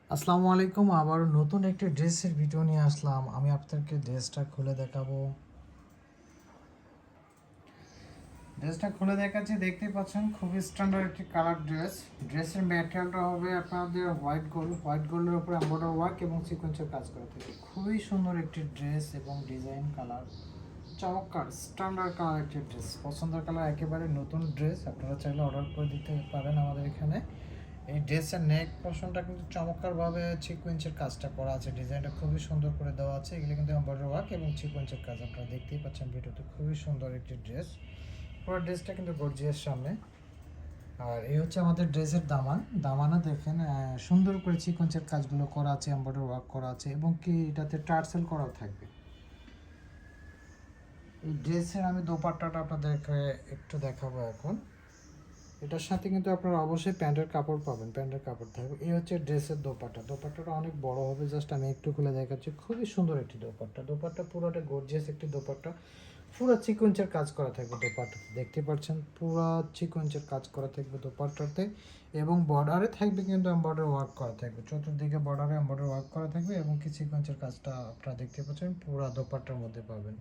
আসসালামু আলাইকুম। আবারও নতুন একটি ড্রেসের ভিডিও নিয়ে আসলাম। আমি আপনাদেরকে ড্রেসটা খুলে দেখাবো। ড্রেসটা খুলে দেখাচ্ছি, দেখতেই পাচ্ছেন খুবই স্ট্যান্ডার্ড একটি কালার ড্রেস। ড্রেসের ম্যাটেরিয়ালটা হবে আপনাদের হোয়াইট গোল্ডের উপরে এমব্রয়ডারি ওয়ার্ক এবং সিকোয়েন্সের কাজ করা থাকে। খুবই সুন্দর একটি ড্রেস এবং ডিজাইন কালার, চমৎকার স্ট্যান্ডার্ড কালার একটি ড্রেস। পছন্দের কালার, একেবারে নতুন ড্রেস। আপনারা চাইলে অর্ডার করে দিতে পারেন আমাদের এখানে। এই ড্রেসের নেক পোর্শনটা কিন্তু চমৎকারভাবে সিকোয়েন্সের কাজটা করা আছে, ডিজাইনটা খুবই সুন্দর করে দেওয়া আছে। এগুলো কিন্তু এমব্রয়ডারি ওয়ার্ক এবং সিকোয়েন্সের কাজ, আপনারা দেখতেই পাচ্ছেন ভিডিওতে। খুবই সুন্দর একটি ড্রেস, পুরো ড্রেসটা কিন্তু গর্জিয়াস সামনে। আর এই হচ্ছে আমাদের ড্রেসের দামান। দামানও দেখেন সুন্দর করে সিকোয়েন্সের কাজগুলো করা আছে, এমব্রয়ডারি ওয়ার্ক করা আছে এবং কি এটাতে টার্সেল করাও থাকবে। এই ড্রেসের আমি দোপাট্টাটা আপনাদেরকে একটু দেখাবো এখন। এটার সাথে কিন্তু আপনারা অবশ্যই প্যান্টের কাপড় পাবেন, প্যান্টের কাপড় থাকবে। এই হচ্ছে ড্রেসের দোপাট্টা। দোপাট্টাটা অনেক বড় হবে, জাস্ট আমি একটু খুলে দেখাচ্ছি। খুবই সুন্দর একটি দোপাট্টা। দোপাট্টা পুরোটা গর্জিয়াস একটি দোপাট্টা, পুরো সিকোয়েন্সের কাজ করা থাকবে দোপাট্টাতে। দেখতে পাচ্ছেন পুরো সিকোয়েন্সের কাজ করা থাকবে দোপাট্টাতে এবং বর্ডারে থাকবে কিন্তু এমব্রয়ডারি ওয়ার্ক করা থাকবে। চতুর্দিকে বর্ডারে এমব্রয়ডারি ওয়ার্ক করা থাকবে এবং কি সিকোয়েন্সের কাজটা আপনারা দেখতে পাচ্ছেন পুরো দোপাট্টার মধ্যে পাবেন।